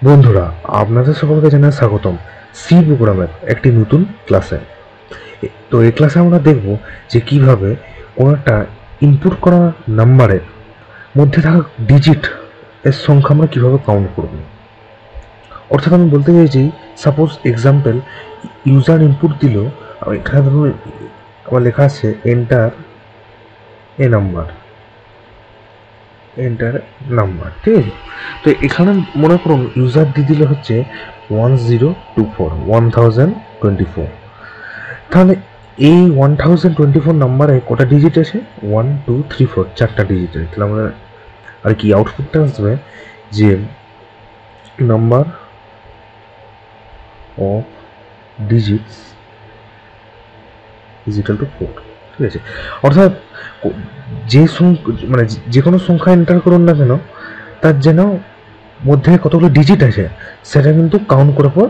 বন্ধুরা, আপনাদের সকলকে জানাই স্বাগতম সি প্রোগ্রামের একটি নতুন ক্লাসে। তো এই ক্লাসে আমরা দেখব যে কিভাবে কোনো একটা ইনপুট করা নাম্বারের মধ্যে থাকা ডিজিট এর সংখ্যা আমরা কিভাবে কাউন্ট করব। অর্থাৎ আমি বলতে চাইছি, সাপোজ এক্সাম্পল ইউজার ইনপুট দিল, এখানে ধরুন আমার লেখা আছে enter a number, enter number, ঠিক আছে। তো এখানে মনে করুন ইউজার দিয়ে দিলে হচ্ছে 1024 তাহলে এই 1024 নাম্বারে কটা ডিজিট আছে? 1 2 3 4, চারটা ডিজিট আছে। তাহলে আমরা আর কি আউটপুটটা আসবে যে number of digits is equal to 4, ঠিক আছে। অর্থাৎ যে মানে যে কোনো সংখ্যা এন্টার করুন না কেন, তার যেন মধ্যে কতগুলো ডিজিট আছে সেটা কিন্তু কাউন্ট করার পর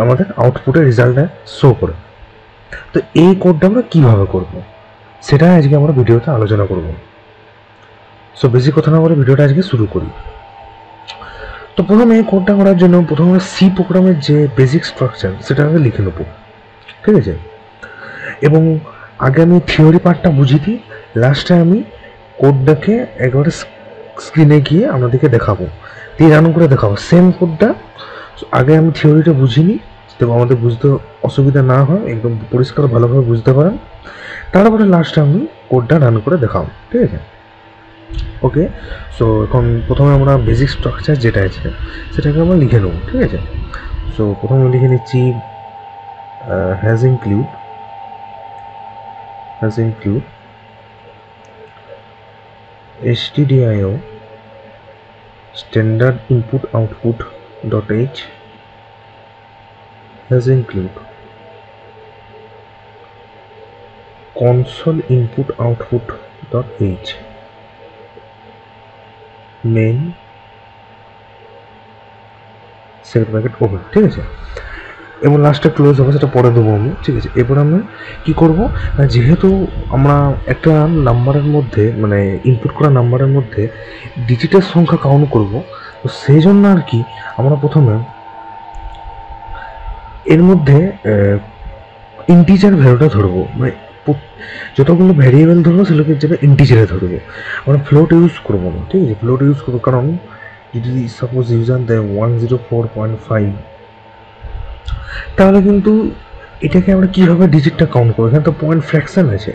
আমাদের আউটপুটের রেজাল্টটা শো করে। তো এই কোডটা আমরা কীভাবে করব সেটা আজকে আমরা ভিডিওতে আলোচনা করব। সো বেশি কথা না বলে ভিডিওটা আজকে শুরু করি। তো প্রথমে এই কোডটা করার জন্য প্রথমে সি প্রোগ্রামের যে বেসিক স্ট্রাকচার সেটা আগে লিখে নেব, ঠিক আছে। এবং আগে আমি থিওরি পার্টটা বুঝিয়ে দিই, লাস্টে আমি কোডটাকে একবারে স্ক্রিনে গিয়ে আপনাদেরকে দেখাবো, দিয়ে রান করে দেখাবো সেম কোডটা। আগে আমি থিওরিটা বুঝিয়ে নিই, তো আমাদের বুঝতে অসুবিধা না হয়, একদম পরিষ্কার ভালোভাবে বুঝতে পারেন। তারপরে লাস্টে আমি কোডটা রান করে দেখাবো, ঠিক আছে। ওকে, সো এখন প্রথমে আমরা বেসিক স্ট্রাকচার যেটা আছে সেটাকে আমরা লিখে নেব, ঠিক আছে। সো প্রথমে লিখে নিচ্ছি has include stdio standard input output dot h has include console input output dot h main second bracket open, ঠিক আছে। এবং লাস্টে ক্লোজ হবে, সেটা পরে দেবো আমি, ঠিক আছে। এরপর আমরা কী করবো না, যেহেতু আমরা একটা নাম্বারের মধ্যে মানে ইনপুট করা নাম্বারের মধ্যে ডিজিটের সংখ্যা কাউন্ট করব, তো সেই জন্য আর কি আমরা প্রথমে এর মধ্যে ইন্টিজার ভ্যালুটা ধরবো, মানে যতগুলো ভ্যারিয়েবল ধরবো সেগুলোকে যাবে ইন্টিজারে ধরবো, আমরা ফ্লোট ইউজ করবো না, ঠিক আছে। ফ্লোট ইউজ করবো কারণ যদি সাপোজ ইউজার দেয় 104.5, তাহলে কিন্তু এটাকে আমরা কীভাবে ডিজিটটা কাউন্ট করবো? এখানে তো পয়েন্ট ফ্র্যাকশন আছে,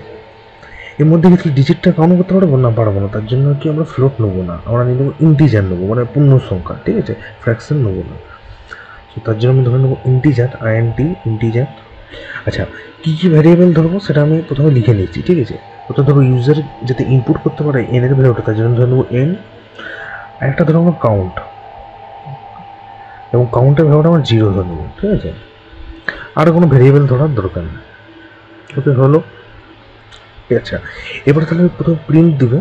এর মধ্যে কি ডিজিটটা কাউন্ট করতে পারবো না? পারবো না। তার জন্য কি আমরা ফ্লোট নেবো না, আমরা নিয়ে নেবো ইন্টিজার নেবো, মানে পূর্ণ সংখ্যা, ঠিক আছে, ফ্র্যাকশন নেবো না। তো তার জন্য আমি ধরে নেবো ইন্টিজার, ইন্টিজার। আচ্ছা, কী কী ভ্যারিয়েবল ধরবো সেটা আমি প্রথমে লিখে নিচ্ছি, ঠিক আছে। প্রথমে ধরো ইউজার যাতে ইনপুট করতে পারে এনের ভ্যালুটা, তার জন্য ধরে নেবো এন। আর একটা ধরো আমরা কাউন্ট, এবং কাউন্টের ভ্যালুটা আমরা 0 ধরে নেবো, ঠিক আছে। আর কোনো ভ্যারিয়েবল ধরার দরকার নেই। ওকে, হলো। আচ্ছা, এবারে তাহলে প্রথমে প্রিন্ট দিবে,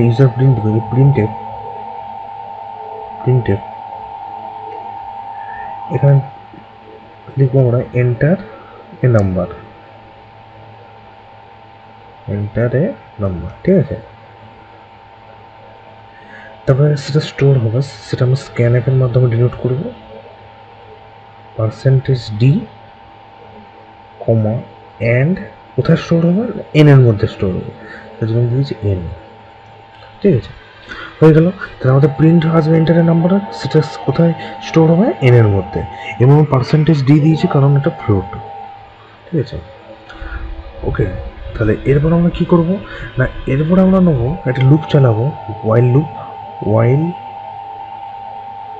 ইউজার প্রিন্ট দিবে, প্রিন্টের এখানে লিখবো আমরা এন্টার এ নাম্বার, ঠিক আছে। তারপরে সেটা স্টোর হবে, সেটা আমরা স্ক্যান অ্যাপের মাধ্যমে ডিনোট করব। %d, কমা, অ্যান্ড কোথায় স্টোর হবে? এন এর মধ্যে স্টোর হবে, তার জন্য দিয়েছি এন, ঠিক আছে। হয়ে গেল। তাহলে আমাদের প্রিন্ট আসবে এন্টারের নাম্বার, সেটা কোথায় স্টোর হবে? এন এর মধ্যে। এবং %d দিয়েছি কারণ এটা ফ্লোট, ঠিক আছে। ওকে, তাহলে এরপর আমরা কী করব না, এরপর আমরা নেবো একটা লুপ চালাবো, while loop,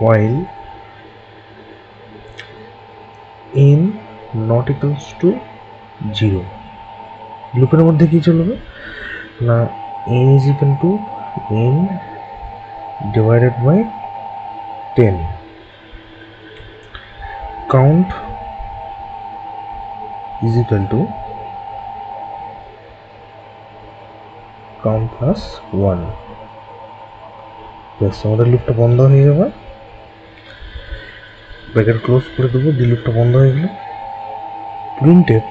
while n not equals to 0। লুপের মধ্যে কী চলবে না, n is equal to n divided by 10, count is equal to count plus 1। ব্যাস, আমাদের লুপটা বন্ধ হয়ে যাবে, ব্র্যাকেট ক্লোজ করে দেবো, দিয়ে লুপটা বন্ধ হয়ে গেল। প্রিন্টের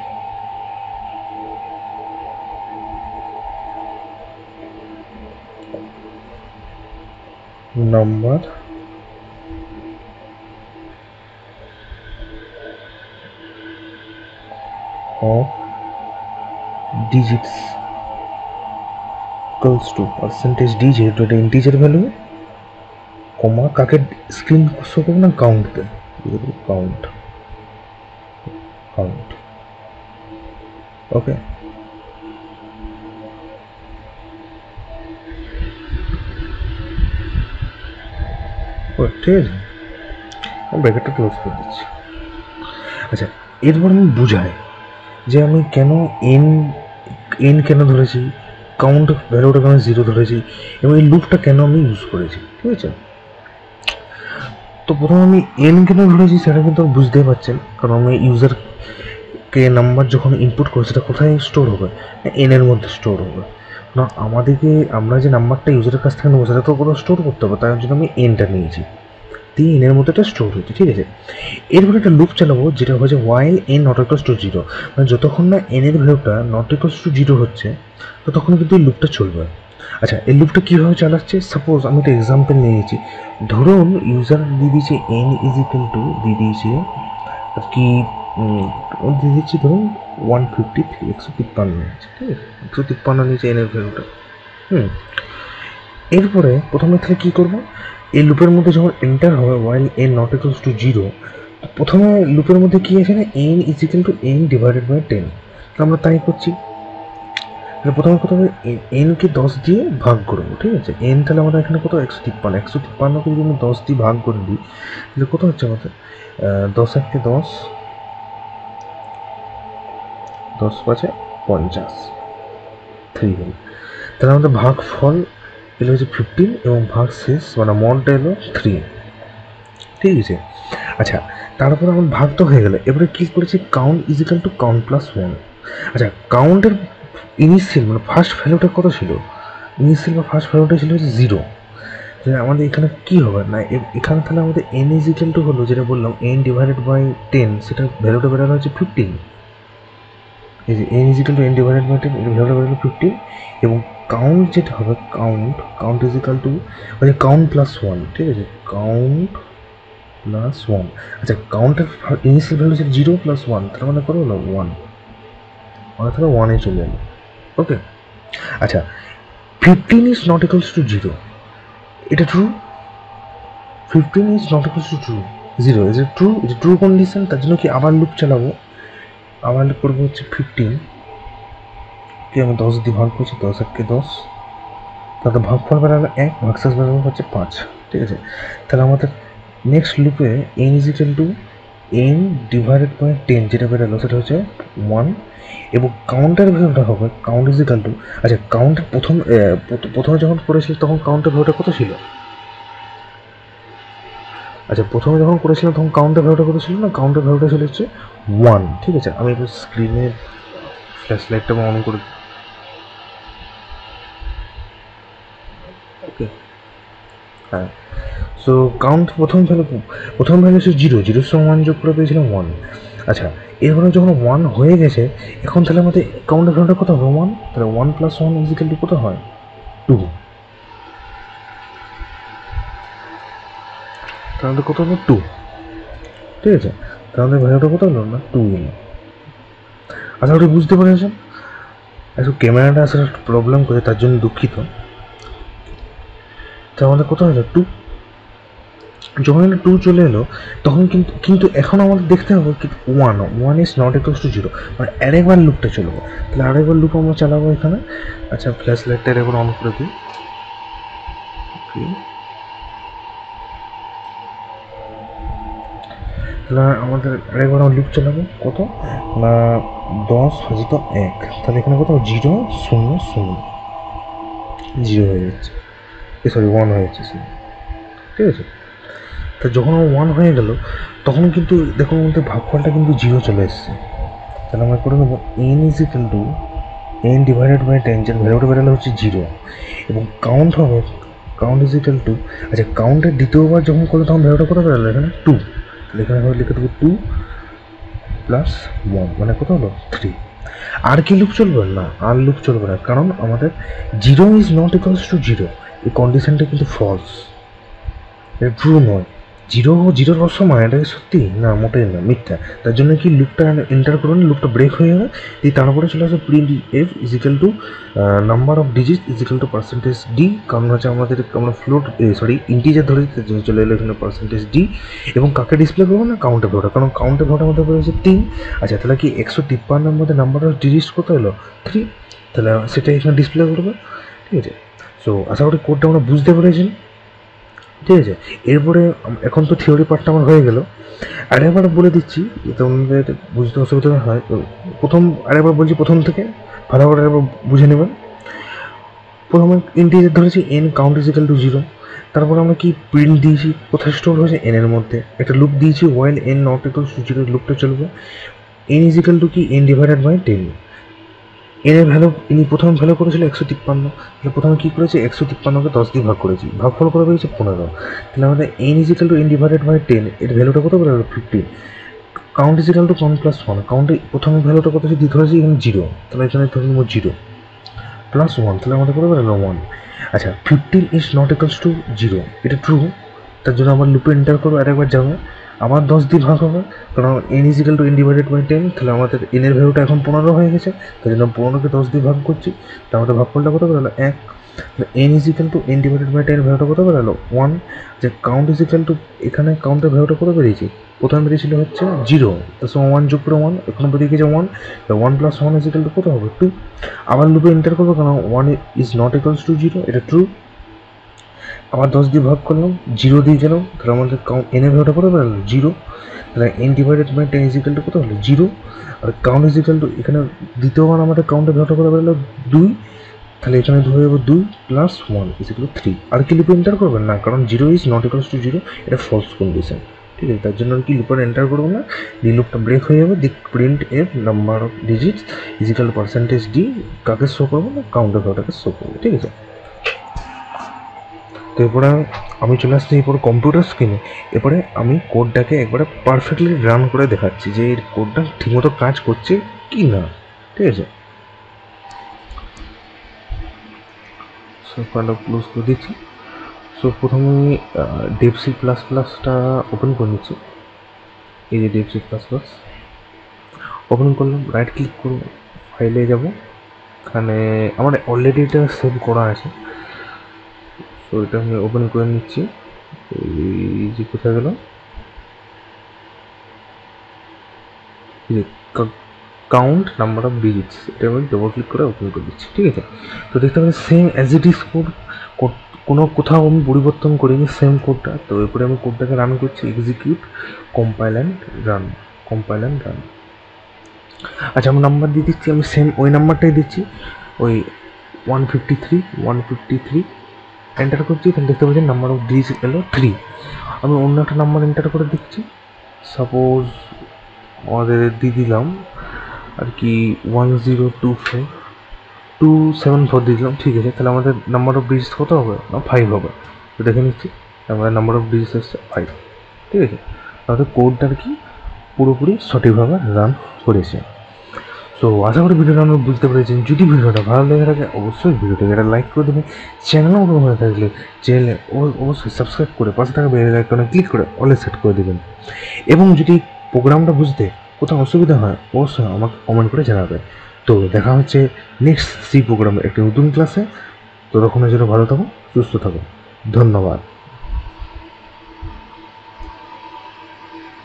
number of digits equals to percentage digit, এটা ইন্টিজার ভ্যালু, কমা কাকে স্ক্রিন শো করবো না, কাউন্টকে কাউন্ট কাউন্ট। ওকে, ঠিক আছে, ব্র্যাকেটটা ক্লোজ করে দিচ্ছি। আচ্ছা, এরপর আমি বুঝাই যে আমি কেন এন কেন ধরেছি, কাউন্ট ভ্যালুটা কেন 0 ধরেছি, এবং এই লুপটা কেন আমি ইউজ করেছি। ঠিক আছে, তো প্রথমে আমি এন কেন ধরেছি সেটা কিন্তু বুঝতেই পারছেন, কারণ আমি ইউজারকে নাম্বার যখন ইনপুট করি সেটা কোথায় স্টোর হবে, এন এর মধ্যে স্টোর হবে না। আমরা যে নাম্বারটা ইউজারের কাছ থেকে নেবো সেটা তো কোথাও স্টোর করতে হবে, তাই জন্য আমি এনটা নিয়েছি, এনের মধ্যে একটা স্টোর হয়েছে। ঠিক আছে, এরপরে একটা লুপ চালাবো যেটা হচ্ছে ওয়াইল এন নট ইকুয়ালস টু 0, মানে যতক্ষণ না এন এর ভ্যালুটা নট ইকুয়ালস টু 0 হচ্ছে ততক্ষণ কিন্তু এই লুপটা চলবে। আচ্ছা, এই লুপটা কীভাবে চালাচ্ছে, সাপোজ আমি একটা এক্সাম্পল নিয়েছি, ধরুন ইউজার দিয়ে দিয়েছে এন ইজ ইকুয়াল টু দিয়ে দিয়েছে আর কি দিয়ে দিচ্ছি ধরুন 153, 153 নিয়েছে। ঠিক আছে, 153 নিয়েছে এন এর ভ্যালুটা। এরপরে প্রথমে তাহলে কী করবো, এই লুপের মধ্যে যখন এন্টার হবে while N not equals to 0, প্রথমে লুপের মধ্যে কী আছে না, N is equal to N divided by 10, আমরা তাই করছি। প্রথমে এনকে 10 দিয়ে ভাগ করবো। ঠিক আছে, এন তাহলে আমাদের এখানে কত, 153, 153কে যদি আমি 10 দিয়ে ভাগ করে দিই তাহলে কত হচ্ছে আমাদের, 10 1 10, 10 5 50, 3 হল। তাহলে আমাদের ভাগ ফল এলো হচ্ছে 15 এবং ভাগ শেষ মানে মনটা এলো 3। ঠিক আছে, আচ্ছা তারপরে আমার ভাগ তো হয়ে গেল, এবারে কী করেছি, count is equal to count plus 1। আচ্ছা, কাউন্টের ইনিশিয়াল মানে ফার্স্ট ভ্যালুটা কত ছিল, ইনিশিয়াল বা ফার্স্ট ভ্যালুটা ছিল হচ্ছে 0। আমাদের এখানে কী হবে না, এখানে তাহলে আমাদের এন ইজ ইকুয়াল টু হলো যেটা বললাম এন ডিভাইডেড বাই 10, সেটা ভ্যালুটা বেরোনো হচ্ছে 15। এই যে n is equal to N divided by 10, এটা ভ্যালুটা বেরোলো 15, এবং কাউন্ট যেটা হবে কাউন্ট ইজ ইকুয়াল টু মানে কাউন্ট প্লাস 1। ঠিক আছে, কাউন্ট প্লাস 1। আচ্ছা, কাউন্টের ইনিশিয়াল ভ্যালু ছিল 0 প্লাস 1, তার মানে কত হলো 1, মানে তাহলে 1-এ চলে গেল। ওকে, আচ্ছা 15 ইজ নট ইকুয়ালস টু 0, এটা true, 15 is not equals to 0, এটা ট্রু, এটা ট্রু কন্ডিশন। তার জন্য কি আবার লুপ চালাবো, আবার লুপ করবো হচ্ছে 15কে আমি 10 দিয়ে ভাগ করছি, 10 1 10, তাহলে ভাগফল বেরোলো 1, ভাগশেষ বেরোলো হচ্ছে 5। ঠিক আছে, তাহলে আমাদের নেক্সট লুপে n is equal to N divided by 10 যেটা বেরোলো সেটা হচ্ছে 1, এবং কাউন্টের ভ্যালুটা হবে কাউন্ট ইজ ইকুয়াল টু, আচ্ছা কাউন্টের প্রথমে যখন করেছিল তখন কাউন্টের ভ্যালুটা কত ছিল, আচ্ছা প্রথমে যখন করেছিলাম তখন কাউন্টের ভ্যালুটা কত ছিল না, কাউন্টের ভ্যালুটা ছিল হচ্ছে 1। ঠিক আছে, আমি একটু স্ক্রিনের ফ্ল্যাশ লাইটটা অন করে, ওকে হ্যাঁ, সো কাউন্ট প্রথম ভ্যালু হচ্ছে 0, 0 সঙ্গে 1 যোগ করে পেয়েছিলাম 1। আচ্ছা, এরপরে যখন 1 হয়ে গেছে এখন তাহলে আমাদের কাউন্টের ভ্যালুটা কত হবে 1, তাহলে 1 প্লাস 1 ইজ ইকুয়াল টু কত হয় 2, তাহলে কত হলো 2। ঠিক আছে, তাহলে ভ্যালুটা কত হলো না 2 এলো। আচ্ছা, ওটা বুঝতে পেরেছেন? একটু ক্যামেরাটা আসলে প্রবলেম করে, তার জন্য দুঃখিত। তো আমাদের কত হলো 2, যখন এটা 2 চলে এলো তখন কিন্তু এখন আমাদের দেখতে হবে কি 1 ইজ নট ইকুয়ালস টু 0, মানে আরেকবার লুপটা চলবে। তাহলে আরেকবার লুপ আমরা চালাবো এখানে। আচ্ছা, ফ্ল্যাশ লাইটটা এবার অন করে দিই। ওকে, তাহলে আমাদের আরেকবার আমরা লুপ চালাবো কত না 10 ভাজিত 1, তাহলে এখানে কত 0 0 0 0 হয়ে যাচ্ছে, সরি 1 হয়ে যাচ্ছে। ঠিক আছে, তো যখন 1 হয়ে গেল তখন কিন্তু দেখুন আমাদের ভাগফলটা কিন্তু 0 চলে এসছে। তাহলে আমরা করে নেবো n is equal to N divided by 10, যার ভ্যালুটা বেরোলে হচ্ছে 0, এবং কাউন্ট হবে কাউন্ট ইজ ইকুয়াল টু, আচ্ছা কাউন্টের দ্বিতীয়বার যখন করলো তখন ভ্যালুটা কত বেরোলো এখানে 2, তাহলে এখানে লিখে দেবো 2 প্লাস 1 মানে কত হলো 3। আর কি লুপ চলবে না, আর লুপ চলবে না, কারণ আমাদের 0 ইজ নট ইকুয়ালস টু 0 এই কন্ডিশনটা কিন্তু ফলস, এটা ট্রু নয়। জিরোর সময় এটা কি সত্যি না, মোটেই না, মিথ্যা। তার জন্য কি লুপটা এন্টার করুন, লুপটা ব্রেক হয়ে যাবে, দিয়ে তারপরে চলে আসবে print f is equal to number of digit is equal to percentage d, কারণ হচ্ছে আমরা ফ্লোট ইন্টিজার ধরে চলে এলো এখানে পার্সেন্টেজ ডি, এবং কাকে ডিসপ্লে করবো না, কাউন্টে ভ্যালুটা, কারণ কাউন্টে ভ্যালুটার মধ্যে হচ্ছে 3। আচ্ছা, তাহলে কি 153 মধ্যে নাম্বার অফ ডিজিট কত হলো 3, তাহলে সেটা এখানে ডিসপ্লে করবে, ঠিক আছে। সো আশা করি কোডটা আমরা বুঝতে পেরেছেন, ঠিক আছে। এরপরে এখন তো থিওরি পার্টটা আমার হয়ে গেল, আরেকবার বলে দিচ্ছি যাতে আমাদের বুঝতে অসুবিধা না হয়। তো আরেকবার বলছি প্রথম থেকে ভালো করে আরেকবার বুঝে নেবেন। প্রথমে ইন্টিজার ধরেছি এন, কাউন্ট ইজিক্যাল টু 0। তারপর আমরা কি প্রিন্ট দিয়েছি, কোথায় স্টোর হয়েছে এন এর মধ্যে, একটা লুপ দিয়েছি ওয়াইল এন নট ইকুয়াল টু 0, লুপটা চলবে। এন ইজিক্যাল টু কি, এন ডিভাইডেড বাই 10। এর ভ্যালু ইনি প্রথম ভ্যালু করেছিল 153, তাহলে প্রথমে কী করেছি 153কে 10 দিয়ে ভাগ করেছি, ভাগফল করে পেয়েছি 15। তাহলে আমাদের n is equal to N divided by 10 এর ভ্যালুটা কত করে 15। Count is equal to count plus 1, কাউন্টে প্রথমে ভ্যালুটা কত দিয়ে ধরেছি এখানে 0, তাহলে এখানে ধরে নেব 0 প্লাস 1, তাহলে আমাদের কত করে 1। আচ্ছা, 15 ইজ নট ইকুয়ালস টু 0, এটা ট্রু। তার জন্য আমার লুপে এন্টার করবো, আরেকবার যাবে, আবার 10 দিয়ে ভাগ হবে, কারণ n is equal to N divided by 10, তাহলে আমাদের এনের ভ্যালুটা এখন 15 হয়ে গেছে, তাই জন্য 15কে 10 দিয়ে ভাগ করছি, তাহলে আমাদের ভাগফলটা কত বেরোলো 1। N is equal to N divided by 10 ভ্যালুটা কত বেরোলো 1। যে কাউন্ট ইজিক্যাল টু, এখানে কাউন্টের ভ্যালুটা কত বেরিয়েছে, প্রথমে বেরিয়েছিল হচ্ছে 0, তার সঙ্গে 1 যোগ করে 1, এখানে বেরিয়ে গেছে 1, 1 প্লাস 1 ইজিক্যাল টু কত হবে 2। আবার লুপে এন্টার করবো, কারণ 1 ইজ নট ইকুয়ালস টু 0, এটা ট্রু। আবার 10 দিয়ে ভাগ করলাম, 0 দিয়ে গেলাম, তাহলে আমাদের কাউন্ট এনের ভ্যালুটা কত বেরোলো 0, তাহলে n divided by 10 is equal to কত হলো 0। আর কাউন্ট ইজিক্যাল টু, এখানে দ্বিতীয়বার আমাদের কাউন্টের ভ্যালুটা কত বেরোলো 2, তাহলে এখানে ধরে যাবো 2 প্লাস 1 ইজিক্যাল টু 3। আর কি লুপে এন্টার করবেন না, কারণ 0 ইজ নট ইকুয়ালস টু 0, এটা ফলস কন্ডিশন, ঠিক আছে। তার জন্য আর কি লুপে এন্টার করবো না, দিয়ে লুপটা ব্রেক হয়ে যাবে, the print F number of digits is equal percentage D, কাকে শো করবো না, কাউন্টের ভ্যালুটাকে শো করবো, ঠিক আছে। তো এরপরে আমি চলে আসছি এরপর কম্পিউটার স্ক্রিনে। এরপরে আমি কোডটাকে একবারে পারফেক্টলি রান করে দেখাচ্ছি যে এই কোডটা ঠিকমতো কাজ করছে কি না, ঠিক আছে। সো ফাইলটা ক্লোজ করে দিচ্ছি। সো প্রথমে ডেপসি প্লাস প্লাসটা ওপেন করে নিচ্ছি, এই যে ডেপসি প্লাস প্লাস ওপেন করলাম, রাইট ক্লিক করব, ফাইলে যাব, এখানে আমার অলরেডি এটা সেভ করা আছে, তো এটা আমি ওপেন করে নিচ্ছি। এই যে কোথায় গেল, কাউন্ট নাম্বার অফ ডিজিটস, এটা আমি ডবল ক্লিক করে ওপেন করে দিচ্ছি, ঠিক আছে। তো দেখতে পাচ্ছি same as it is code, কোনো কোথাও আমি পরিবর্তন করিনি, সেম কোডটা। তো এরপরে আমি কোডটাকে রান করছি, execute, compile and run, compile and run. আচ্ছা, আমি নাম্বার দিয়ে দিচ্ছি, আমি সেম ওই নাম্বারটাই দিচ্ছি, ওই 153 এন্টার করছি, এখানে দেখতে পাচ্ছি নাম্বার অফ ডিজিট এলো 3। আমি অন্য একটা নাম্বার এন্টার করে দিচ্ছি, সাপোজ আমাদের দিয়ে দিলাম আর কি 1025274 দিয়ে দিলাম, ঠিক আছে। তাহলে আমাদের নাম্বার অফ ডিজিট কত হবে না 5 হবে, তো দেখে নিচ্ছি আমাদের নাম্বার অফ ডিজিট হচ্ছে 5, ঠিক আছে। তাহলে কোডটা আর কি পুরোপুরি সঠিকভাবে রান করেছে। তো আশা করি ভিডিওটা আমরা বুঝতে পেরেছেন। যদি ভিডিওটা ভালো লেগে থাকে অবশ্যই ভিডিওটাকে একটা লাইক করে দেবেন, চ্যানেল নতুন হয়ে থাকলে চ্যানেলে অবশ্যই সাবস্ক্রাইব করে পাশে থাকা বেল আইকনে ক্লিক করে অলে সেট করে দেবেন। এবং যদি প্রোগ্রামটা বুঝতে কোথাও অসুবিধা হয় অবশ্যই আমাকে কমেন্ট করে জানাবেন। তো দেখা হচ্ছে নেক্সট সি প্রোগ্রামে একটি নতুন ক্লাসে। ততক্ষণের জন্য ভালো থাকুন, সুস্থ থাকুন, ধন্যবাদ।